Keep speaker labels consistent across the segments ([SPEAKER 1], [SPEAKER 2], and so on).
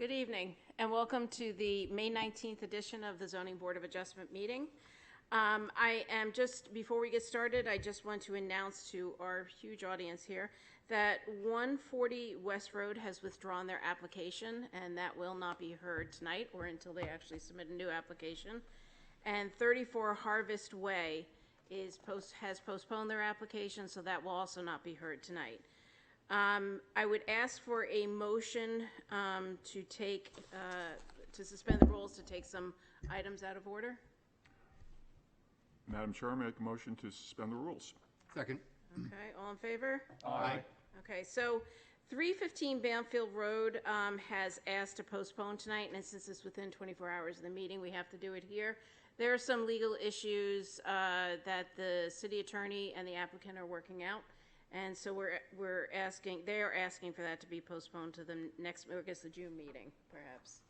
[SPEAKER 1] Good evening, and welcome to the May 19th edition of the Zoning Board of Adjustment meeting. Before we get started, I just want to announce to our huge audience here that 140 West Road has withdrawn their application, and that will not be heard tonight or until they actually submit a new application. And 34 Harvest Way has postponed their application, so that will also not be heard tonight. I would ask for a motion to suspend the rules to take some items out of order.
[SPEAKER 2] Madam Chair, I make a motion to suspend the rules.
[SPEAKER 3] Second.
[SPEAKER 1] Okay, all in favor?
[SPEAKER 3] Aye.
[SPEAKER 1] Okay, so 315 Banfield Road has asked to postpone tonight, and since it's within 24 hours of the meeting, we have to do it here. There are some legal issues that the city attorney and the applicant are working out. And so they are asking for that to be postponed to the next, I guess, the June meeting, perhaps.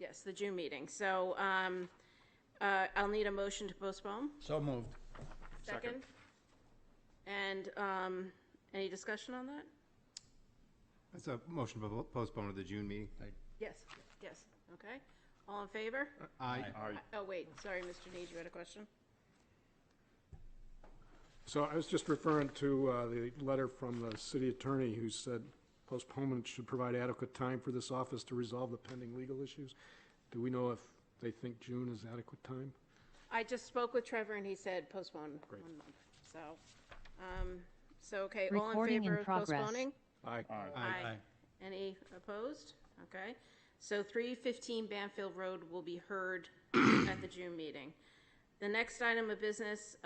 [SPEAKER 1] Yes, the June meeting. So I'll need a motion to postpone.
[SPEAKER 3] So moved.
[SPEAKER 1] Second. And any discussion on that?
[SPEAKER 3] That's a motion to postpone to the June meeting.
[SPEAKER 1] Yes, okay. All in favor?
[SPEAKER 3] Aye.
[SPEAKER 2] Aye.
[SPEAKER 1] Oh, wait, sorry, Mr. Nees, you had a question?
[SPEAKER 4] So I was just referring to the letter from the city attorney who said postponement should provide adequate time for this office to resolve the pending legal issues. Do we know if they think June is adequate time?
[SPEAKER 1] I just spoke with Trevor and he said postpone.
[SPEAKER 4] Great.
[SPEAKER 1] 1 month. So okay, all in
[SPEAKER 5] Recording
[SPEAKER 1] favor
[SPEAKER 5] in
[SPEAKER 1] of
[SPEAKER 5] progress.
[SPEAKER 1] postponing?
[SPEAKER 4] Aye.
[SPEAKER 1] Aye. Any opposed? Okay. So 315 Banfield Road will be heard at the June meeting. The next item of business,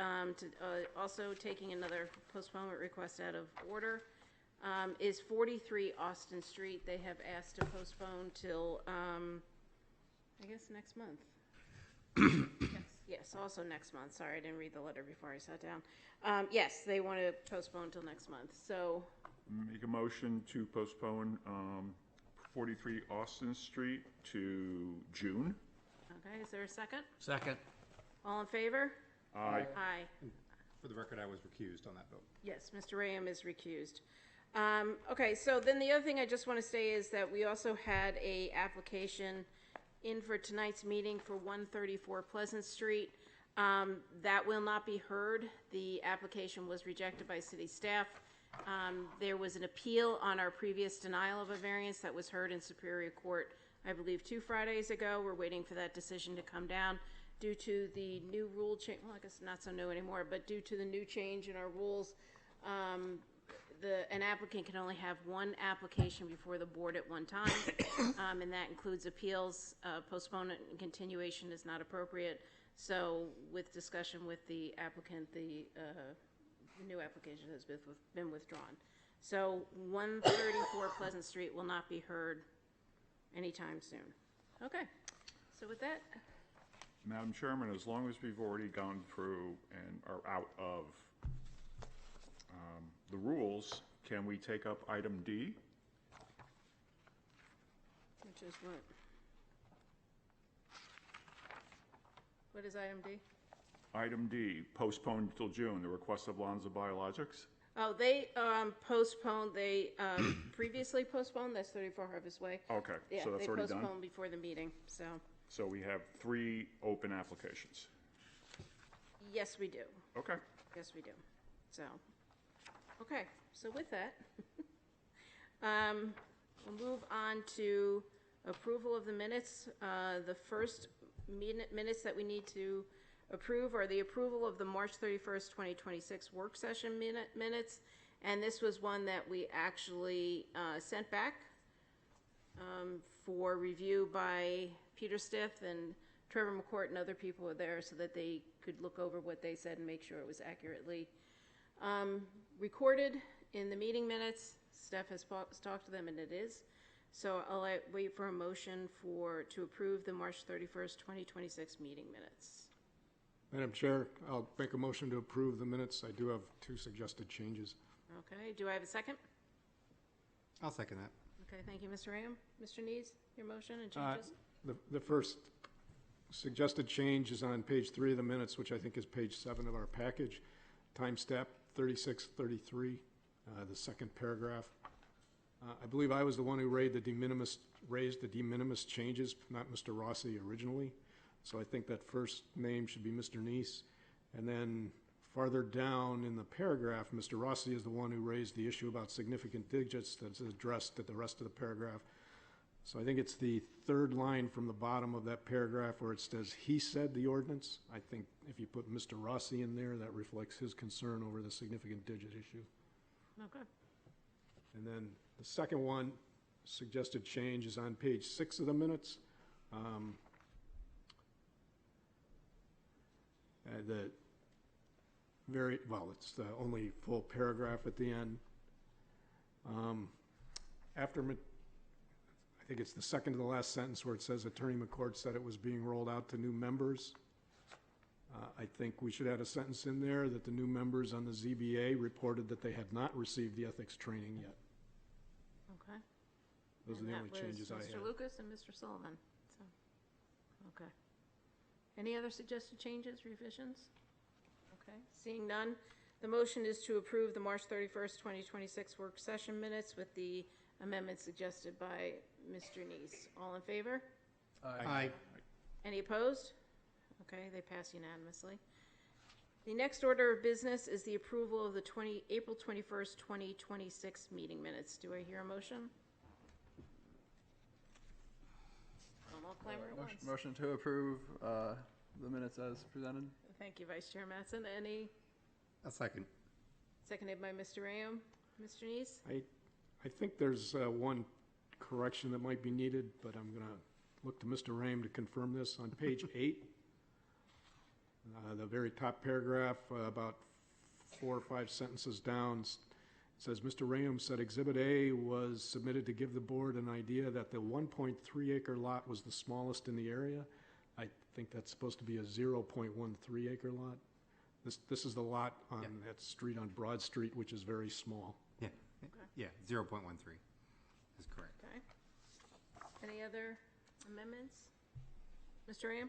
[SPEAKER 1] also taking another postponement request out of order, is 43 Austin Street. They have asked to postpone till, I guess, next month. Yes, also next month. Sorry, I didn't read the letter before I sat down. Yes, they want to postpone till next month. So,
[SPEAKER 2] Make a motion to postpone 43 Austin Street to June.
[SPEAKER 1] okay, is there a second?
[SPEAKER 3] Second.
[SPEAKER 1] All in favor?
[SPEAKER 2] Aye.
[SPEAKER 1] Aye.
[SPEAKER 3] For the record, I was recused on that vote.
[SPEAKER 1] Yes, Mr. Rayam is recused. Okay, so then the other thing I just want to say is that we also had a application in for tonight's meeting for 134 Pleasant Street. That will not be heard. The application was rejected by city staff. There was an appeal on our previous denial of a variance that was heard in Superior Court, I believe 2 Fridays ago. We're waiting for that decision to come down. Due to the new rule change, well, I guess not so new anymore, but due to the new change in our rules, an applicant can only have one application before the board at one time, and that includes appeals. Postponement and continuation is not appropriate. So with discussion with the applicant, the new application has been withdrawn. So 134 Pleasant Street will not be heard anytime soon. Okay, so with that,
[SPEAKER 2] Madam Chairman, as long as we've already gone through and are out of the rules, can we take up item D?
[SPEAKER 1] which is what? What is item D?
[SPEAKER 2] Item D, postponed till June, the request of Lonza Biologics.
[SPEAKER 1] Oh, they postponed, they previously postponed, that's 34 Harvest Way.
[SPEAKER 2] Okay,
[SPEAKER 1] Yeah,
[SPEAKER 2] so that's
[SPEAKER 1] they
[SPEAKER 2] already done?
[SPEAKER 1] postponed before the meeting, so,
[SPEAKER 2] So we have 3 open applications.
[SPEAKER 1] yes, we do.
[SPEAKER 2] Okay.
[SPEAKER 1] Yes, we do. So, okay, so with that, we'll move on to approval of the minutes. The first minutes that we need to approve are the approval of the March 31st, 2026 work session minutes. And this was one that we actually sent back for review by Peter Stith and Trevor McCourt and other people were there so that they could look over what they said and make sure it was accurately recorded in the meeting minutes. Steph has talked to them and it is. So I'll wait for a motion to approve the March 31st, 2026 meeting minutes.
[SPEAKER 4] Madam Chair, I'll make a motion to approve the minutes. I do have 2 suggested changes.
[SPEAKER 1] Okay, do I have a second?
[SPEAKER 3] I'll second that.
[SPEAKER 1] Okay, thank you, Mr. Ram. Mr. Nees, your motion and changes?
[SPEAKER 4] The first suggested change is on page 3 of the minutes, which I think is page 7 of our package. Time step 3633, the second paragraph. I believe I was the one who raised the de minimis raised the de minimis changes, not Mr. Rossi originally. So I think that first name should be Mr. Neese. And then farther down in the paragraph, Mr. Rossi is the one who raised the issue about significant digits that's addressed at the rest of the paragraph. So I think it's the third line from the bottom of that paragraph where it says, "He said the ordinance." I think if you put Mr. Rossi in there, that reflects his concern over the significant digit issue.
[SPEAKER 1] Okay.
[SPEAKER 4] And then the second one, suggested change, is on page 6 of the minutes. It's the only full paragraph at the end. I think it's the second to the last sentence where it says Attorney McCord said it was being rolled out to new members. I think we should add a sentence in there that the new members on the ZBA reported that they had not received the ethics training yet.
[SPEAKER 1] Okay.
[SPEAKER 4] Those are the only changes I
[SPEAKER 1] And
[SPEAKER 4] had.
[SPEAKER 1] that was Mr. Lucas and Mr. Sullivan, so, okay. Any other suggested changes, revisions? Okay, seeing none, the motion is to approve the March 31st, 2026 work session minutes with the amendment suggested by Mr. Neese. All in favor?
[SPEAKER 3] Aye.
[SPEAKER 1] Any opposed? Okay, they pass unanimously. The next order of business is the approval of the April 21st, 2026 meeting minutes. Do I hear a motion? I'll clamor at once.
[SPEAKER 5] Motion to approve the minutes as presented.
[SPEAKER 1] Thank you, Vice Chair Mattson. Any,
[SPEAKER 3] A second.
[SPEAKER 1] seconded by Mr. Rayam. Mr. Neese?
[SPEAKER 4] I think there's one correction that might be needed, but I'm going to look to Mr. Rame to confirm this. On page 8, the very top paragraph, about 4 or 5 sentences down, it says, Mr. Rame said Exhibit A was submitted to give the board an idea that the 1.3 acre lot was the smallest in the area. I think that's supposed to be a 0.13 acre lot. This is the lot on
[SPEAKER 3] Yep.
[SPEAKER 4] that street on Broad Street, which is very small.
[SPEAKER 3] Yeah, yeah, 0.13 is correct.
[SPEAKER 1] Okay. Any other amendments? Mr. Rayam?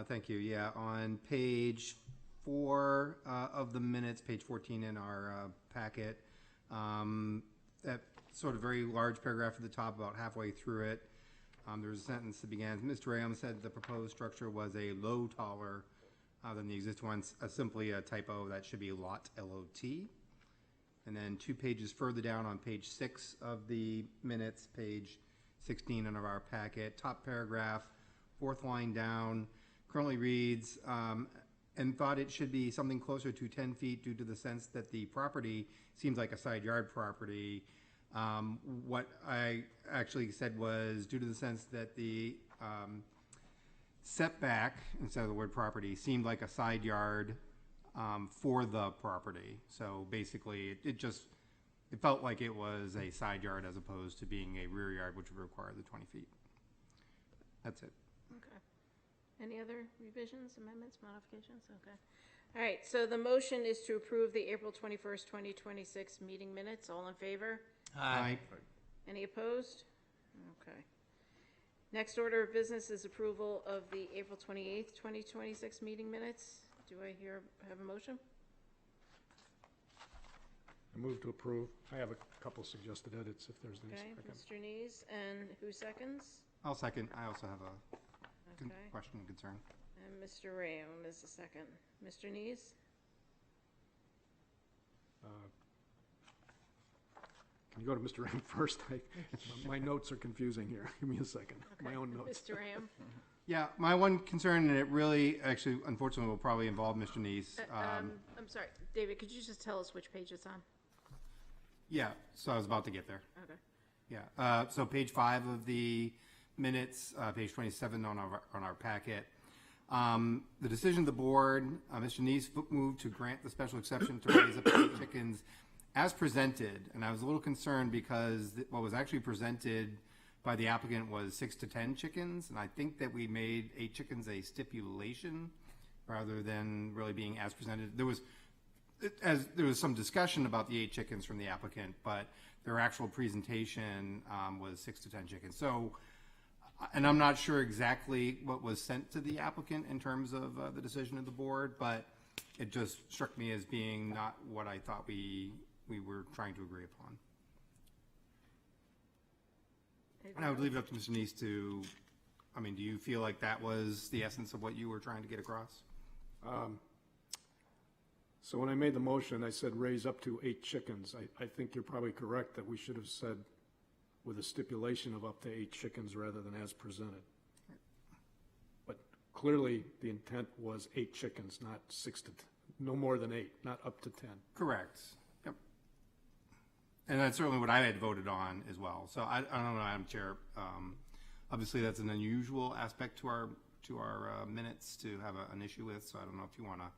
[SPEAKER 3] Thank you. Yeah, on page 4 of the minutes, page 14 in our packet, that sort of very large paragraph at the top, about halfway through it, there was a sentence that began, Mr. Rayam said the proposed structure was a low taller than the existing one, simply a typo. That should be lot, L-O-T. And then 2 pages further down on page 6 of the minutes, page 16 in our packet, top paragraph, 4th line down, currently reads, and thought it should be something closer to 10 feet due to the sense that the property seems like a side yard property. What I actually said was due to the sense that the setback, instead of the word property, seemed like a side yard for the property. So basically, it felt like it was a side yard as opposed to being a rear yard, which would require the 20 feet. That's it.
[SPEAKER 1] Okay. Any other revisions, amendments, modifications? Okay. All right, so the motion is to approve the April 21st, 2026 meeting minutes. All in favor?
[SPEAKER 3] Aye.
[SPEAKER 1] Any opposed? Okay. Next order of business is approval of the April 28th, 2026 meeting minutes. Do I have a motion?
[SPEAKER 4] I move to approve. I have a couple suggested edits if there's any
[SPEAKER 1] Okay,
[SPEAKER 4] second.
[SPEAKER 1] Mr. Neese, and who seconds?
[SPEAKER 3] I'll second. I also have a
[SPEAKER 1] Okay,
[SPEAKER 3] question and concern.
[SPEAKER 1] and Mr. Rayam is the second. Mr. Neese?
[SPEAKER 4] Can you go to Mr. Ram first? My notes are confusing here. Give me a second. My
[SPEAKER 1] Okay.
[SPEAKER 4] own notes.
[SPEAKER 1] Mr. Rayam?
[SPEAKER 3] Yeah, my one concern, and it really, actually, unfortunately, will probably involve Mr. Neese.
[SPEAKER 1] I'm sorry, David, could you just tell us which page it's on?
[SPEAKER 3] Yeah, so I was about to get there.
[SPEAKER 1] Okay.
[SPEAKER 3] Yeah, so page 5 of the minutes, page 27 on our packet. The decision of the board, Mr. Neese moved to grant the special exception to raise up to 8 chickens as presented, and I was a little concerned because what was actually presented by the applicant was 6 to 10 chickens, and I think that we made 8 chickens a stipulation rather than really being as presented. There was some discussion about the 8 chickens from the applicant, but their actual presentation was 6 to 10 chickens. So, and I'm not sure exactly what was sent to the applicant in terms of the decision of the board, but it just struck me as being not what I thought we were trying to agree upon. And I would leave it up to Mr. Neese to, I mean, do you feel like that was the essence of what you were trying to get across?
[SPEAKER 4] So when I made the motion, I said raise up to 8 chickens. I think you're probably correct that we should have said with a stipulation of up to 8 chickens rather than as presented. But clearly, the intent was 8 chickens, not 6 to, no more than 8, not up to 10.
[SPEAKER 3] Correct. Yep. And that's certainly what I had voted on as well. So I don't know, Madam Chair. Obviously, that's an unusual aspect to our minutes to have an issue with. So I don't know if you want to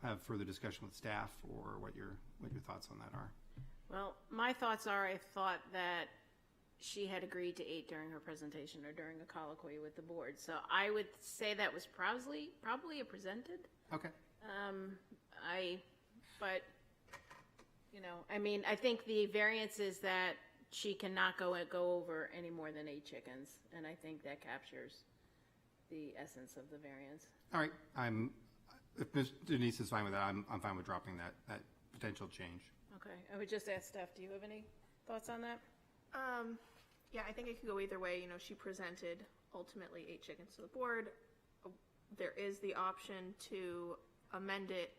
[SPEAKER 3] have further discussion with staff or what your thoughts on that are.
[SPEAKER 1] Well, my thoughts are, I thought that she had agreed to 8 during her presentation or during a colloquy with the board. So I would say that was probably a presented.
[SPEAKER 3] Okay.
[SPEAKER 1] But, you know, I mean, I think the variance is that she cannot go over any more than 8 chickens, and I think that captures the essence of the variance.
[SPEAKER 3] All right. If Ms. Denise is fine with that, I'm fine with dropping that potential change.
[SPEAKER 1] Okay, I would just ask Steph, do you have any thoughts on that?
[SPEAKER 6] Yeah, I think it could go either way. You know, she presented ultimately 8 chickens to the board. There is the option to amend it,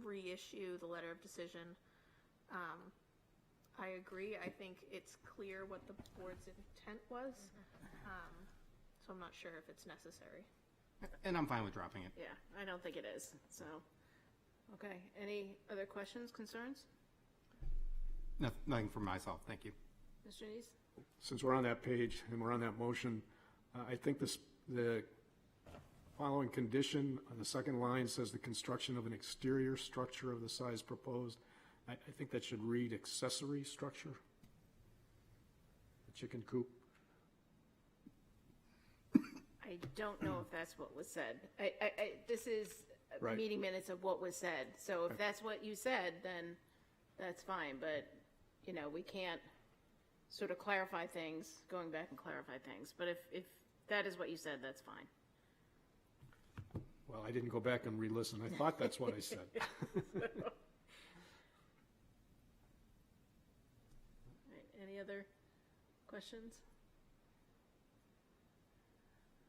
[SPEAKER 6] reissue the letter of decision. I agree. I think it's clear what the board's intent was. So I'm not sure if it's necessary.
[SPEAKER 3] And I'm fine with dropping it.
[SPEAKER 1] Yeah, I don't think it is, so. Okay, any other questions, concerns?
[SPEAKER 3] Nothing from myself. Thank you.
[SPEAKER 1] Mr. Neese?
[SPEAKER 4] Since we're on that page and we're on that motion, I think the following condition on the second line says the construction of an exterior structure of the size proposed. I think that should read accessory structure. The chicken coop.
[SPEAKER 1] I don't know if that's what was said. This is
[SPEAKER 4] Right.
[SPEAKER 1] meeting minutes of what was said. So if that's what you said, then that's fine. But, you know, we can't sort of clarify things, going back and clarify things. But if that is what you said, that's fine.
[SPEAKER 4] Well, I didn't go back and re-listen. I thought that's what I said.
[SPEAKER 1] Right, any other questions?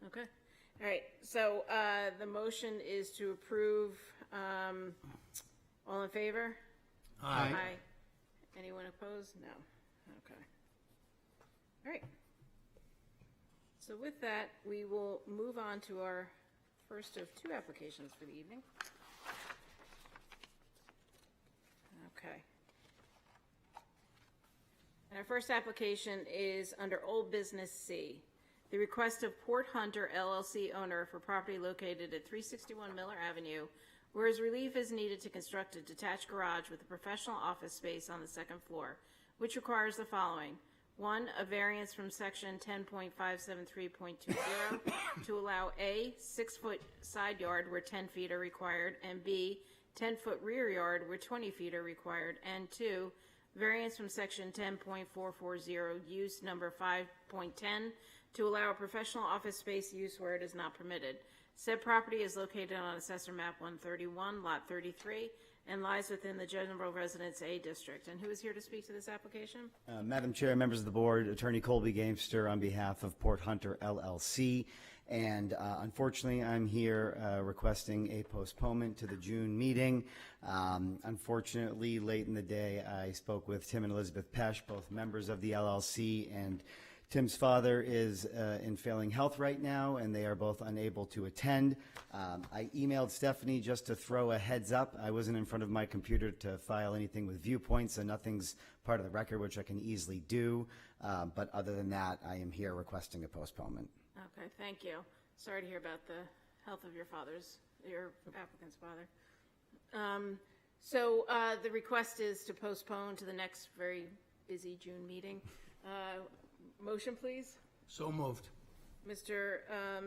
[SPEAKER 1] Okay. All right. So the motion is to approve. All in favor?
[SPEAKER 3] Aye.
[SPEAKER 1] Anyone opposed? No. Okay. All right. So with that, we will move on to our first of 2 applications for the evening. Okay. And our first application is under Old Business C. The request of Port Hunter LLC owner for property located at 361 Miller Avenue, whereas relief is needed to construct a detached garage with a professional office space on the 2nd floor, which requires the following. 1, a variance from section 10.573.20 to allow A, 6-foot side yard where 10 feet are required, and B, 10-foot rear yard where 20 feet are required, and 2, variance from section 10.440, use number 5.10, to allow a professional office space use where it is not permitted. Said property is located on Assessor Map 131, Lot 33, and lies within the General Residence A District. And who is here to speak to this application?
[SPEAKER 7] Madam Chair, members of the board, Attorney Colby Gamester on behalf of Port Hunter LLC. And unfortunately, I'm here requesting a postponement to the June meeting. Unfortunately, late in the day, I spoke with Tim and Elizabeth Pesch, both members of the LLC, and Tim's father is in failing health right now, and they are both unable to attend. I emailed Stephanie just to throw a heads up. I wasn't in front of my computer to file anything with viewpoints, so nothing's part of the record, which I can easily do. But other than that, I am here requesting a postponement.
[SPEAKER 1] Okay, thank you. Sorry to hear about the health of your applicant's father. So the request is to postpone to the next very busy June meeting. Motion, please.
[SPEAKER 8] So moved.
[SPEAKER 1] Mr.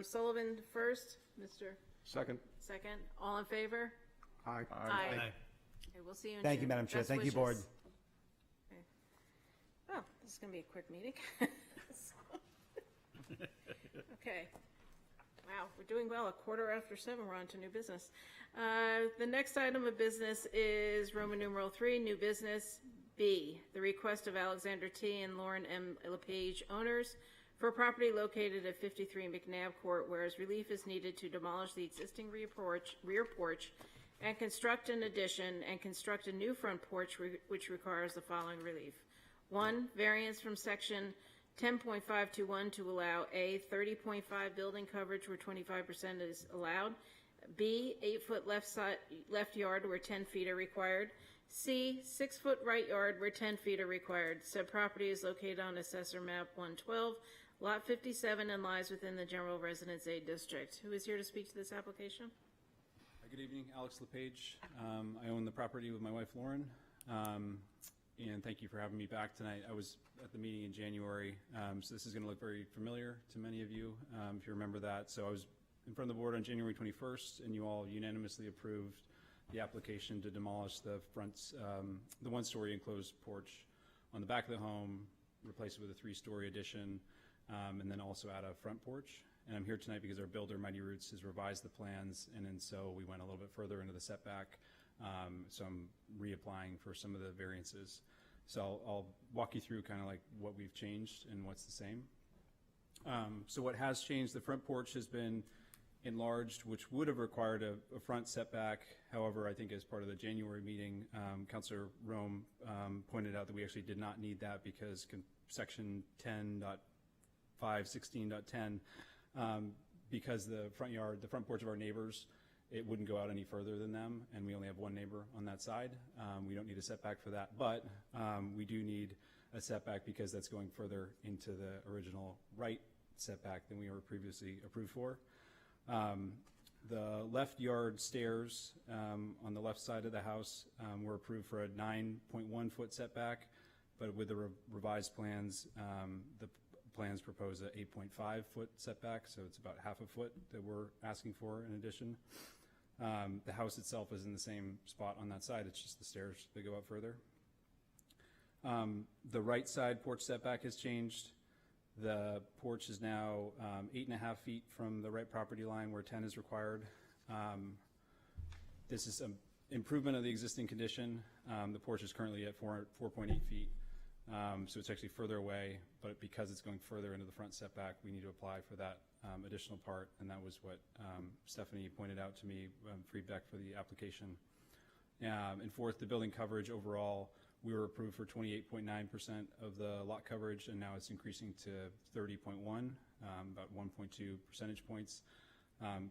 [SPEAKER 1] Sullivan first. Mr.
[SPEAKER 4] Second.
[SPEAKER 1] Second. All in favor?
[SPEAKER 4] Aye.
[SPEAKER 1] Aye. Okay, we'll see you in
[SPEAKER 7] Thank
[SPEAKER 1] June.
[SPEAKER 7] you, Madam Chair.
[SPEAKER 1] Best
[SPEAKER 7] Thank you,
[SPEAKER 1] wishes.
[SPEAKER 7] board.
[SPEAKER 1] Okay. Oh, this is going to be a quick meeting. Okay. Wow, we're doing well. 7:15, we're on to new business. The next item of business is Roman numeral 3, new business. B, the request of Alexander T. and Lauren M. LePage, owners, for a property located at 53 McNabb Court, whereas relief is needed to demolish the existing rear porch and construct an addition and construct a new front porch, which requires the following relief. 1, variance from section 10.521 to allow A, 30.5 building coverage where 25% is allowed. B, 8-foot left yard where 10 feet are required. C, 6-foot right yard where 10 feet are required. Said property is located on Assessor Map 112, Lot 57, and lies within the General Residence A District. Who is here to speak to this application?
[SPEAKER 8] Good evening, Alex LePage. I own the property with my wife Lauren, and thank you for having me back tonight. I was at the meeting in January, so this is going to look very familiar to many of you, if you remember that. So I was in front of the board on January 21st, and you all unanimously approved the application to demolish the front, the one-story enclosed porch on the back of the home, replace it with a 3-story addition, and then also add a front porch. And I'm here tonight because our builder, Mighty Roots, has revised the plans, and then so we went a little bit further into the setback. So I'm reapplying for some of the variances. So I'll walk you through kind of like what we've changed and what's the same. So what has changed, the front porch has been enlarged, which would have required a front setback. However, I think as part of the January meeting, Councilor Rome pointed out that we actually did not need that because section 10.516.10, because the front porch of our neighbors, it wouldn't go out any further than them, and we only have one neighbor on that side. We don't need a setback for that, but we do need a setback because that's going further into the original right setback than we were previously approved for. The left yard stairs on the left side of the house were approved for a 9.1 foot setback, but with the revised plans, the plans propose a 8.5 foot setback, so it's about half a foot that we're asking for in addition. The house itself is in the same spot on that side, it's just the stairs that go up further. The right side porch setback has changed. The porch is now 8.5 feet from the right property line where 10 is required. This is an improvement of the existing condition. The porch is currently at 4.8 feet. So it's actually further away, but because it's going further into the front setback, we need to apply for that additional part, and that was what Stephanie pointed out to me, feedback for the application. And fourth, the building coverage overall, we were approved for 28.9% of the lot coverage, and now it's increasing to 30.1, about 1.2 percentage points,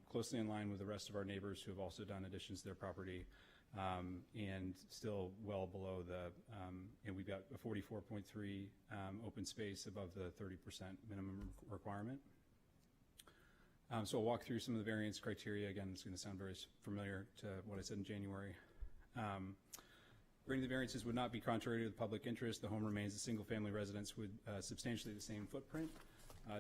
[SPEAKER 8] closely in line with the rest of our neighbors who have also done additions to their property. And still well below the, and we've got a 44.3 open space above the 30% minimum requirement. So I'll walk through some of the variance criteria. Again, it's going to sound very familiar to what I said in January. Granting the variances would not be contrary to the public interest. The home remains a single-family residence with substantially the same footprint.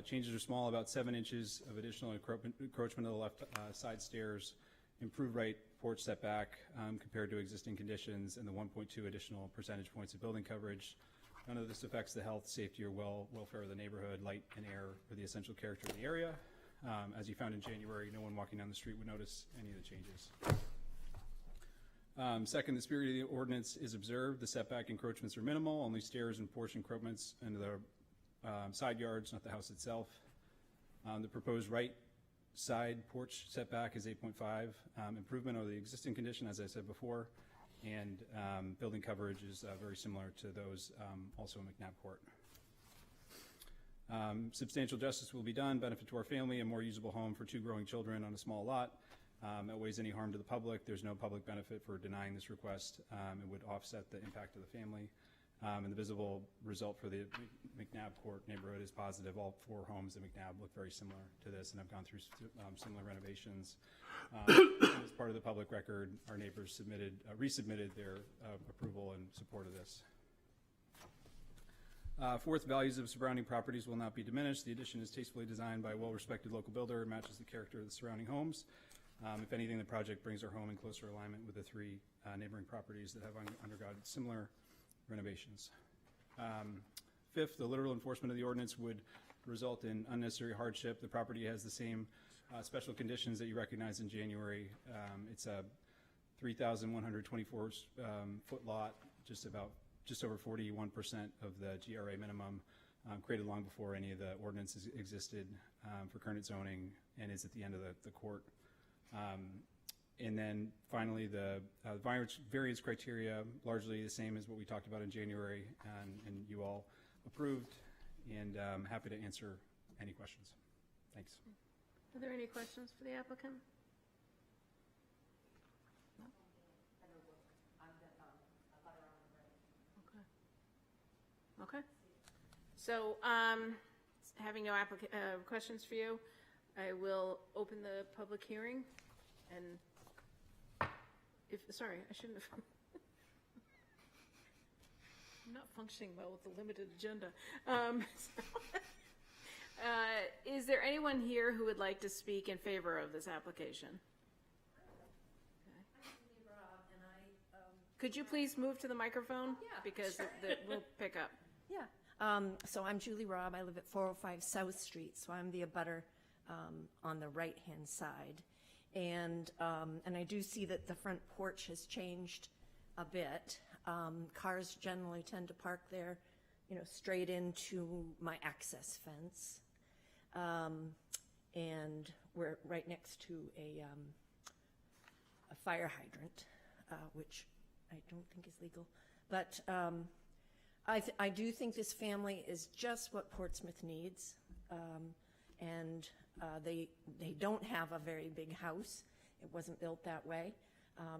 [SPEAKER 8] Changes are small, about 7 inches of additional encroachment of the left side stairs, improved right porch setback compared to existing conditions, and the 1.2 additional percentage points of building coverage. None of this affects the health, safety, or welfare of the neighborhood, light and air, or the essential character of the area. As you found in January, no one walking down the street would notice any of the changes. Second, the spirit of the ordinance is observed. The setback encroachments are minimal, only stairs and porch encroachments into the side yards, not the house itself. The proposed right side porch setback is 8.5, improvement over the existing condition, as I said before, and building coverage is very similar to those also in McNabb Court. Substantial justice will be done, benefit to our family, a more usable home for 2 growing children on a small lot. Outweighs any harm to the public. There's no public benefit for denying this request. It would offset the impact of the family. And the visible result for the McNabb Court neighborhood is positive. All 4 homes in McNabb look very similar to this and have gone through similar renovations. As part of the public record, our neighbors resubmitted their approval and support of this. Fourth, values of surrounding properties will not be diminished. The addition is tastefully designed by a well-respected local builder and matches the character of the surrounding homes. If anything, the project brings our home in closer alignment with the 3 neighboring properties that have undergone similar renovations. Fifth, the literal enforcement of the ordinance would result in unnecessary hardship. The property has the same special conditions that you recognized in January. It's a 3,124 foot lot, just about just over 41% of the GRA minimum, created long before any of the ordinances existed for current zoning, and is at the end of the court. And then finally, the variance criteria, largely the same as what we talked about in January, and you all approved, and I'm happy to answer any questions. Thanks.
[SPEAKER 1] Are there any questions for the applicant? No? Okay. Okay. So, having no questions for you, I will open the public hearing, and sorry, I shouldn't have. I'm not functioning well with the limited agenda. Is there anyone here who would like to speak in favor of this application? Could you please move to the microphone?
[SPEAKER 9] Yeah,
[SPEAKER 1] because
[SPEAKER 9] sure.
[SPEAKER 1] we'll pick up.
[SPEAKER 9] Yeah. So I'm Julie Robb. I live at 405 South Street, so I'm the abutter on the right-hand side. And I do see that the front porch has changed a bit. Cars generally tend to park there, straight into my access fence. And we're right next to a fire hydrant, which I don't think is legal. But I do think this family is just what Portsmouth needs. And they don't have a very big house. It wasn't built that way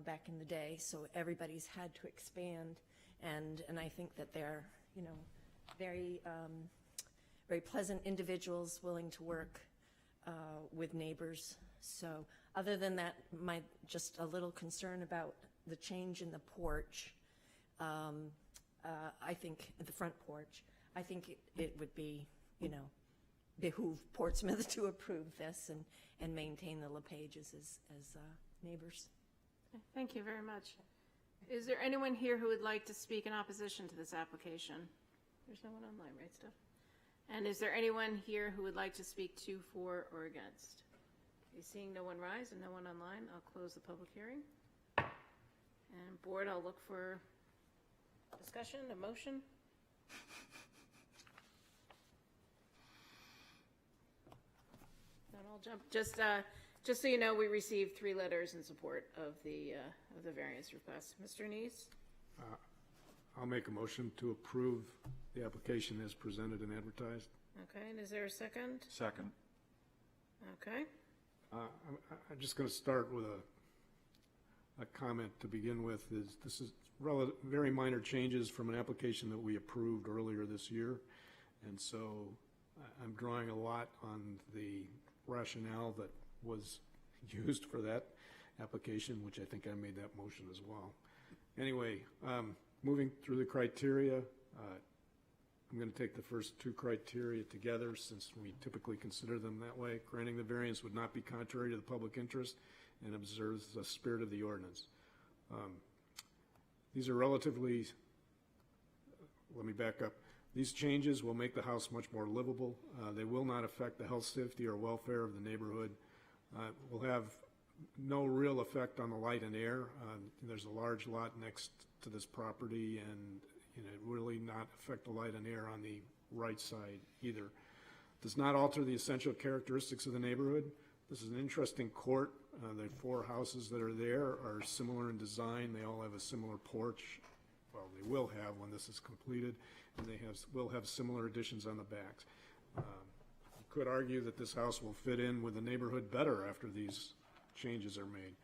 [SPEAKER 9] back in the day, so everybody's had to expand. And I think that they're, very very pleasant individuals willing to work with neighbors. So other than that, just a little concern about the change in the porch. I think the front porch, I think it would be, behoove Portsmouth to approve this and maintain the LePages as neighbors.
[SPEAKER 1] Thank you very much. Is there anyone here who would like to speak in opposition to this application? There's no one online, right, Steph? And is there anyone here who would like to speak to, for, or against? Okay, seeing no one rise and no one online, I'll close the public hearing. And board, I'll look for discussion, a motion. Then I'll jump. Just so you know, we received 3 letters in support of the variance request. Mr. Neese?
[SPEAKER 4] I'll make a motion to approve the application as presented and advertised.
[SPEAKER 1] Okay, and is there a second?
[SPEAKER 2] Second.
[SPEAKER 1] Okay.
[SPEAKER 4] I'm just going to start with a comment to begin with. This is very minor changes from an application that we approved earlier this year, and so I'm drawing a lot on the rationale that was used for that application, which I think I made that motion as well. Anyway, moving through the criteria, I'm going to take the first 2 criteria together since we typically consider them that way. Granting the variance would not be contrary to the public interest and observes the spirit of the ordinance. These are relatively, let me back up. These changes will make the house much more livable. They will not affect the health, safety, or welfare of the neighborhood. Will have no real effect on the light and air. There's a large lot next to this property, and it really not affect the light and air on the right side either. Does not alter the essential characteristics of the neighborhood. This is an interesting court. The 4 houses that are there are similar in design. They all have a similar porch. Well, they will have when this is completed, and they will have similar additions on the backs. You could argue that this house will fit in with the neighborhood better after these changes are made.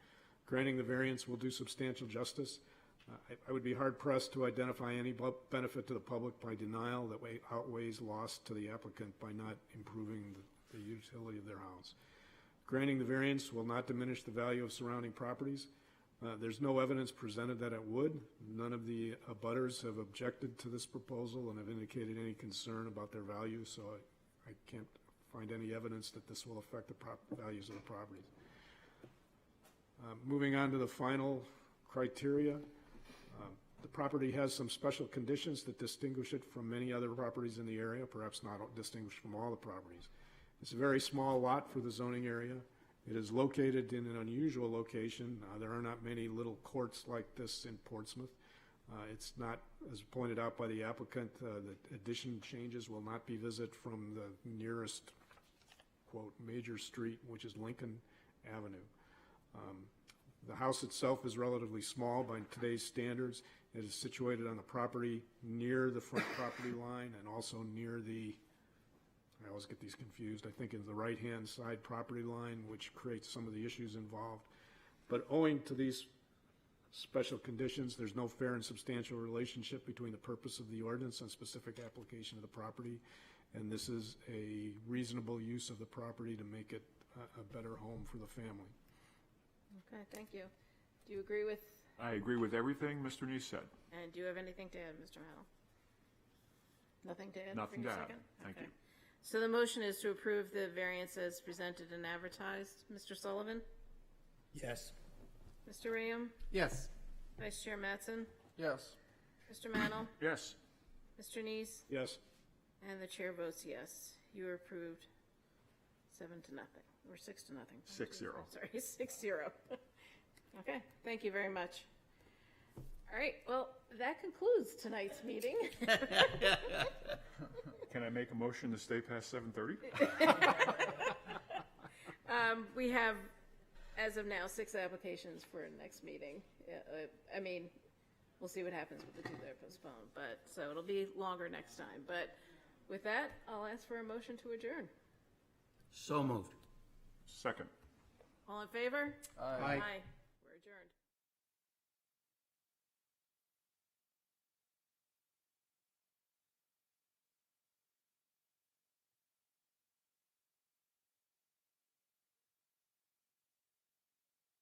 [SPEAKER 4] Granting the variance will do substantial justice. I would be hard-pressed to identify any benefit to the public by denial that outweighs loss to the applicant by not improving the utility of their house. Granting the variance will not diminish the value of surrounding properties. There's no evidence presented that it would. None of the abutters have objected to this proposal and have indicated any concern about their value, so I can't find any evidence that this will affect the values of the properties. Moving on to the final criteria. The property has some special conditions that distinguish it from many other properties in the area, perhaps not distinguished from all the properties. It's a very small lot for the zoning area. It is located in an unusual location. There are not many little courts like this in Portsmouth. It's not, as pointed out by the applicant, the addition changes will not be visited from the nearest, quote, major street, which is Lincoln Avenue. The house itself is relatively small by today's standards. It is situated on the property near the front property line and also near the, I always get these confused, I think in the right-hand side property line, which creates some of the issues involved. But owing to these special conditions, there's no fair and substantial relationship between the purpose of the ordinance and specific application of the property. And this is a reasonable use of the property to make it a better home for the family.
[SPEAKER 1] Okay, thank you. Do you agree with,
[SPEAKER 2] I agree with everything Mr. Neese said.
[SPEAKER 1] and do you have anything to add, Mr. Madl? Nothing to add?
[SPEAKER 2] Nothing
[SPEAKER 1] for your
[SPEAKER 2] to add.
[SPEAKER 1] second?
[SPEAKER 2] Thank
[SPEAKER 1] Okay.
[SPEAKER 2] you.
[SPEAKER 1] So the motion is to approve the variance as presented and advertised. Mr. Sullivan?
[SPEAKER 3] Yes.
[SPEAKER 1] Mr. Rayam?
[SPEAKER 3] Yes.
[SPEAKER 1] Vice Chair Mattson?
[SPEAKER 5] Yes.
[SPEAKER 1] Mr. Madl?
[SPEAKER 2] Yes.
[SPEAKER 1] Mr. Neese?
[SPEAKER 4] Yes?
[SPEAKER 1] And the chair votes yes. You are approved 7-0, or 6-0.
[SPEAKER 2] 6-0.
[SPEAKER 1] Sorry, 6-0. Okay, thank you very much. All right, well, that concludes tonight's meeting.
[SPEAKER 2] Can I make a motion to stay past 7:30?
[SPEAKER 1] We have, as of now, 6 applications for next meeting. I mean, we'll see what happens with the 2 that are postponed, but, so it'll be longer next time. But with that, I'll ask for a motion to adjourn.
[SPEAKER 3] So moved.
[SPEAKER 2] Second.
[SPEAKER 1] All in favor?
[SPEAKER 5] Aye.
[SPEAKER 1] Aye.